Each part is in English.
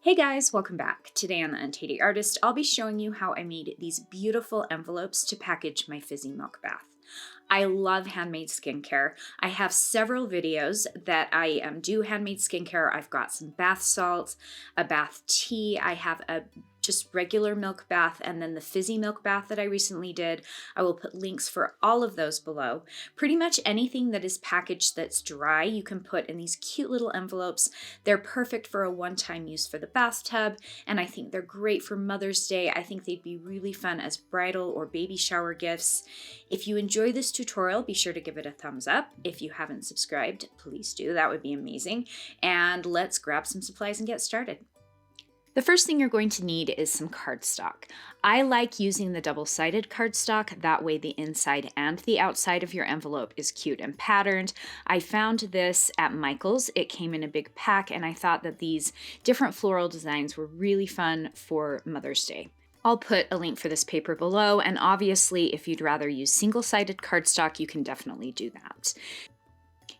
Hey guys, welcome back. Today on the Untidy Artist, I'll be showing you how I made these beautiful envelopes to package my fizzy milk bath. I love handmade skincare. I have several videos that I do handmade skincare. I've got some bath salts, a bath tea. I have a just regular milk bath and then the fizzy milk bath that I recently did. I will put links for all of those below. Pretty much anything that is packaged that's dry, you can put in these cute little envelopes. They're perfect for a one-time use for the bathtub, and I think they're great for Mother's Day. I think they'd be really fun as bridal or baby shower gifts. If you enjoy this tutorial, be sure to give it a thumbs up. If you haven't subscribed, please do. That would be amazing. And let's grab some supplies and get started. The first thing you're going to need is some cardstock. I like using the double-sided cardstock. That way the inside and the outside of your envelope is cute and patterned. I found this at Michael's. It came in a big pack, and I thought that these different floral designs were really fun for Mother's Day. I'll put a link for this paper below, and obviously if you'd rather use single-sided cardstock, you can definitely do that.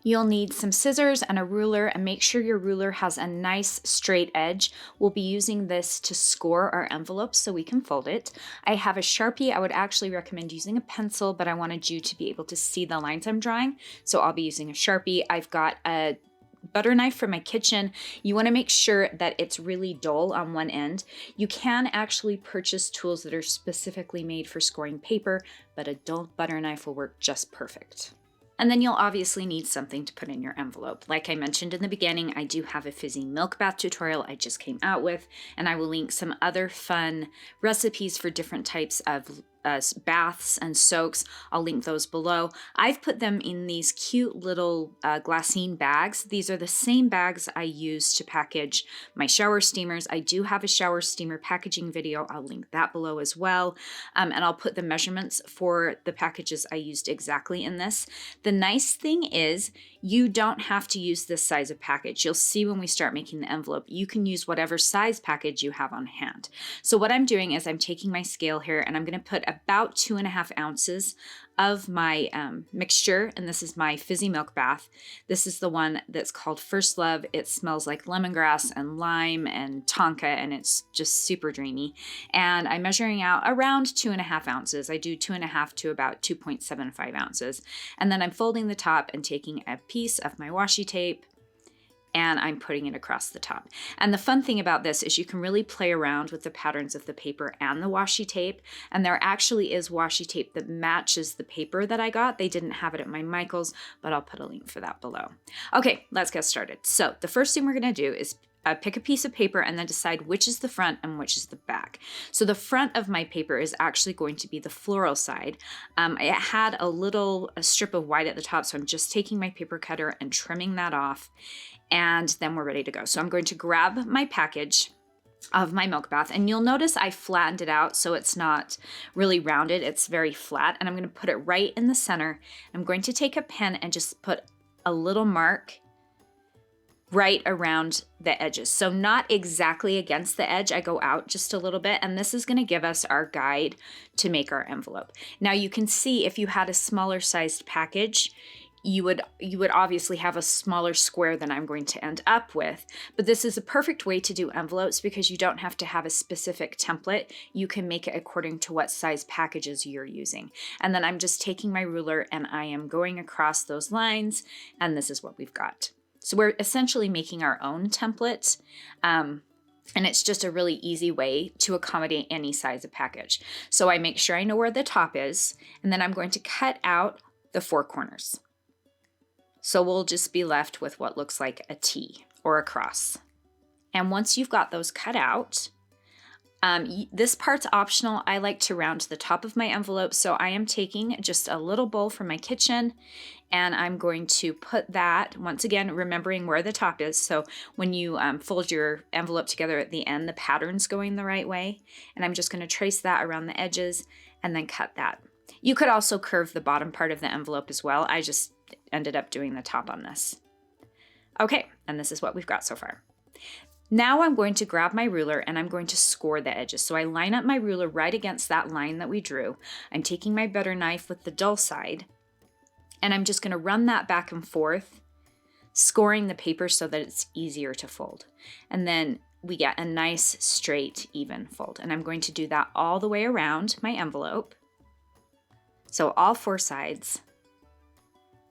You'll need some scissors and a ruler, and make sure your ruler has a nice straight edge. We'll be using this to score our envelopes so we can fold it. I have a Sharpie. I would actually recommend using a pencil, but I wanted you to be able to see the lines I'm drawing, so I'll be using a Sharpie. I've got a butter knife from my kitchen. You want to make sure that it's really dull on one end. You can actually purchase tools that are specifically made for scoring paper, but a dull butter knife will work just perfect. And then you'll obviously need something to put in your envelope. Like I mentioned in the beginning, I do have a fizzy milk bath tutorial I just came out with, and I will link some other fun recipes for different types of baths and soaks. I'll link those below. I've put them in these cute little glassine bags. These are the same bags I use to package my shower steamers. I do have a shower steamer packaging video. I'll link that below as well. And I'll put the measurements for the packages I used exactly in this. The nice thing is you don't have to use this size of package. You'll see when we start making the envelope, you can use whatever size package you have on hand. So what I'm doing is I'm taking my scale here and I'm going to put about 2.5 ounces of my mixture, and this is my fizzy milk bath. This is the one that's called First Love. It smells like lemongrass and lime and tonka, and it's just super dreamy. And I'm measuring out around 2.5 ounces. I do 2.5 to about 2.75 ounces. And then I'm folding the top and taking a piece of my washi tape, and I'm putting it across the top. And the fun thing about this is you can really play around with the patterns of the paper and the washi tape. And there actually is washi tape that matches the paper that I got. They didn't have it at my Michael's, but I'll put a link for that below. Okay, let's get started. So the first thing we're gonna do is pick a piece of paper and then decide which is the front and which is the back. So the front of my paper is actually going to be the floral side. It had a strip of white at the top, so I'm just taking my paper cutter and trimming that off, and then we're ready to go. So I'm going to grab my package of my milk bath, and you'll notice I flattened it out so it's not really rounded, it's very flat, and I'm going to put it right in the center. I'm going to take a pen and just put a little mark right around the edges. So not exactly against the edge, I go out just a little bit, and this is going to give us our guide to make our envelope. Now you can see if you had a smaller sized package, you would obviously have a smaller square than I'm going to end up with, but this is a perfect way to do envelopes because you don't have to have a specific template. You can make it according to what size packages you're using. And then I'm just taking my ruler and I am going across those lines, and this is what we've got. So we're essentially making our own template, and it's just a really easy way to accommodate any size of package. So I make sure I know where the top is, and then I'm going to cut out the 4 corners. So we'll just be left with what looks like a T or a cross. And once you've got those cut out, this part's optional. I like to round the top of my envelope, so I am taking just a little bowl from my kitchen, and I'm going to put that, once again, remembering where the top is. So when you fold your envelope together at the end, the pattern's going the right way. And I'm just going to trace that around the edges and then cut that. You could also curve the bottom part of the envelope as well. I just ended up doing the top on this. Okay, and this is what we've got so far. Now I'm going to grab my ruler and I'm going to score the edges. So I line up my ruler right against that line that we drew. I'm taking my butter knife with the dull side, and I'm just going to run that back and forth, scoring the paper so that it's easier to fold. And then we get a nice straight even fold. And I'm going to do that all the way around my envelope. So all 4 sides,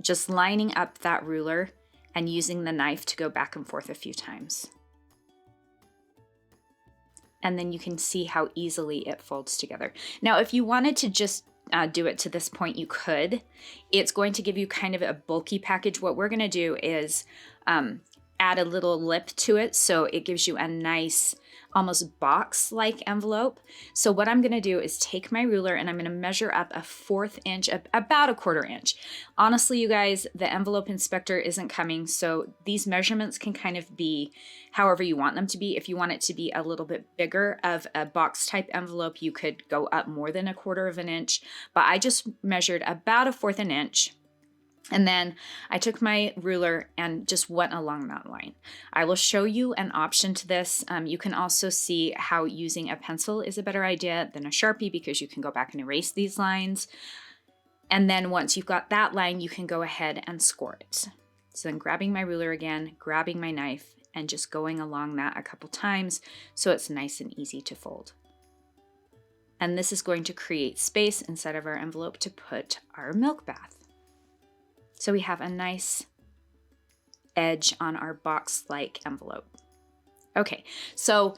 just lining up that ruler and using the knife to go back and forth a few times. And then you can see how easily it folds together. Now, if you wanted to just do it to this point, you could. It's going to give you kind of a bulky package. What we're gonna do is add a little lip to it so it gives you a nice, almost box-like envelope. So what I'm gonna do is take my ruler and I'm gonna measure up a 1/4 inch, about a 1/4 inch. Honestly, you guys, the envelope inspector isn't coming, so these measurements can kind of be however you want them to be. If you want it to be a little bit bigger of a box type envelope, you could go up more than a 1/4 of an inch, but I just measured about a 1/4 an inch. And then I took my ruler and just went along that line. I will show you an option to this. You can also see how using a pencil is a better idea than a Sharpie because you can go back and erase these lines. And then once you've got that line, you can go ahead and score it. So then grabbing my ruler again, grabbing my knife, and just going along that a couple times so it's nice and easy to fold. And this is going to create space inside of our envelope to put our milk bath. So we have a nice edge on our box-like envelope. Okay, so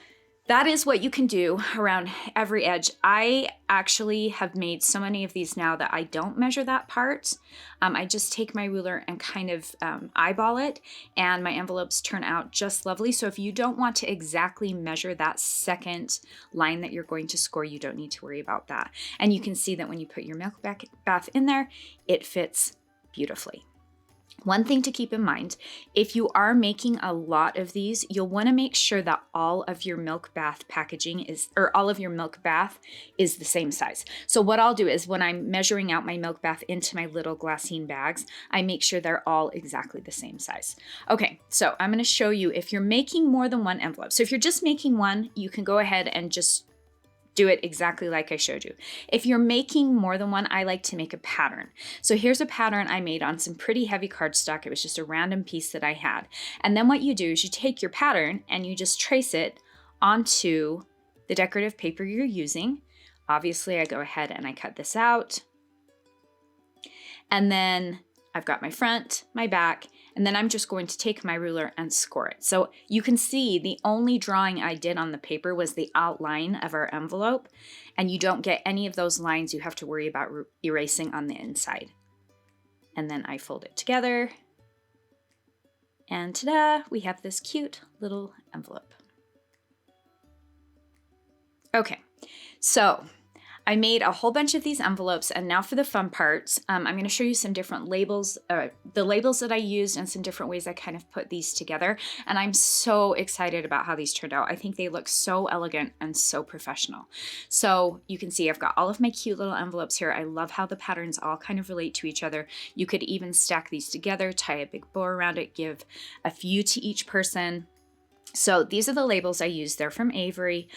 that is what you can do around every edge. I actually have made so many of these now that I don't measure that part. I just take my ruler and kind of eyeball it, and my envelopes turn out just lovely. So if you don't want to exactly measure that second line that you're going to score, you don't need to worry about that. And you can see that when you put your milk bath in there, it fits beautifully. One thing to keep in mind, if you are making a lot of these, you'll want to make sure that all of your milk bath packaging is, or all of your milk bath is the same size. So what I'll do is when I'm measuring out my milk bath into my little glassine bags, I make sure they're all exactly the same size. Okay, so I'm going to show you if you're making more than one envelope. So if you're just making one, you can go ahead and just do it exactly like I showed you. If you're making more than one, I like to make a pattern. So here's a pattern I made on some pretty heavy cardstock. It was just a random piece that I had. And then what you do is you take your pattern and you just trace it onto the decorative paper you're using. Obviously, I go ahead and I cut this out. And then I've got my front, my back, and then I'm just going to take my ruler and score it. So you can see the only drawing I did on the paper was the outline of our envelope, and you don't get any of those lines you have to worry about erasing on the inside. And then I fold it together, and ta-da, we have this cute little envelope. Okay, so I made a whole bunch of these envelopes, and now for the fun parts, I'm going to show you some different labels, the labels that I used and some different ways I kind of put these together. And I'm so excited about how these turned out. I think they look so elegant and so professional. So you can see I've got all of my cute little envelopes here. I love how the patterns all kind of relate to each other. You could even stack these together, tie a big bow around it, give a few to each person. So these are the labels I use. They're from Avery.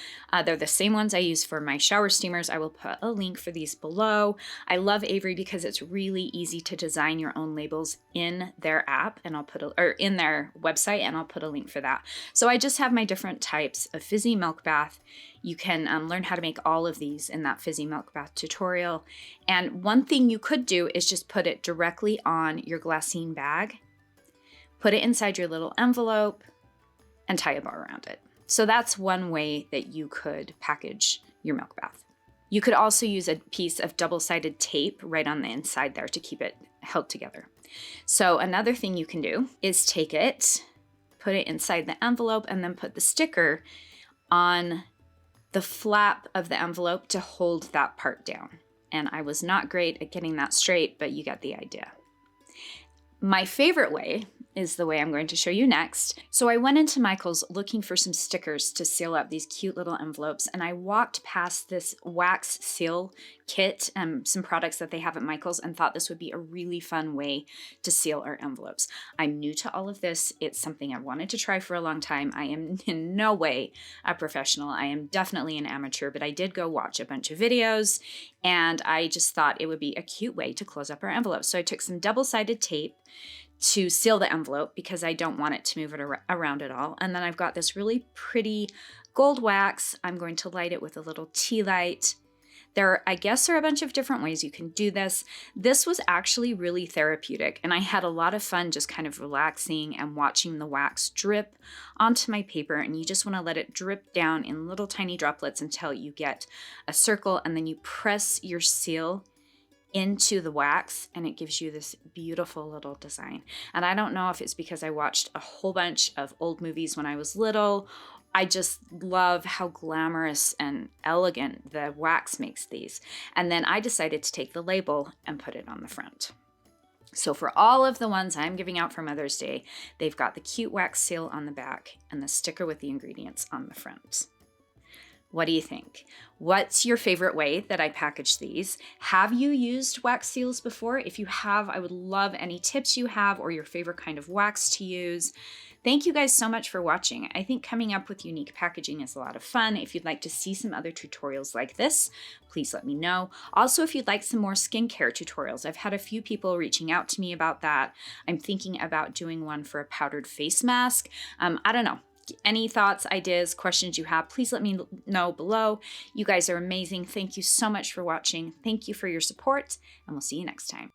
They're the same ones I use for my shower steamers. I will put a link for these below. I love Avery because it's really easy to design your own labels in their app, and I'll put or in their website, and I'll put a link for that. So I just have my different types of fizzy milk bath. You can learn how to make all of these in that fizzy milk bath tutorial. And one thing you could do is just put it directly on your glassine bag, put it inside your little envelope, and tie a bow around it. So that's one way that you could package your milk bath. You could also use a piece of double-sided tape right on the inside there to keep it held together. So another thing you can do is take it, put it inside the envelope, and then put the sticker on the flap of the envelope to hold that part down. And I was not great at getting that straight, but you get the idea. My favorite way is the way I'm going to show you next. So I went into Michael's looking for some stickers to seal up these cute little envelopes, and I walked past this wax seal kit and some products that they have at Michael's and thought this would be a really fun way to seal our envelopes. I'm new to all of this. It's something I've wanted to try for a long time. I am in no way a professional. I am definitely an amateur, but I did go watch a bunch of videos, and I just thought it would be a cute way to close up our envelopes. So I took some double-sided tape to seal the envelope because I don't want it to move it around at all. And then I've got this really pretty gold wax. I'm going to light it with a little tea light. I guess, are a bunch of different ways you can do this. This was actually really therapeutic, and I had a lot of fun just kind of relaxing and watching the wax drip onto my paper, and you just want to let it drip down in little tiny droplets until you get a circle, and then you press your seal into the wax and it gives you this beautiful little design. And I don't know if it's because I watched a whole bunch of old movies when I was little. I just love how glamorous and elegant the wax makes these. And then I decided to take the label and put it on the front. So for all of the ones I'm giving out for Mother's Day, they've got the cute wax seal on the back and the sticker with the ingredients on the front. What do you think? What's your favorite way that I package these? Have you used wax seals before? If you have, I would love any tips you have or your favorite kind of wax to use. Thank you guys so much for watching. I think coming up with unique packaging is a lot of fun. If you'd like to see some other tutorials like this, please let me know. Also, if you'd like some more skincare tutorials, I've had a few people reaching out to me about that. I'm thinking about doing one for a powdered face mask. I don't know. Any thoughts, ideas, questions you have, please let me know below. You guys are amazing. Thank you so much for watching. Thank you for your support, and we'll see you next time.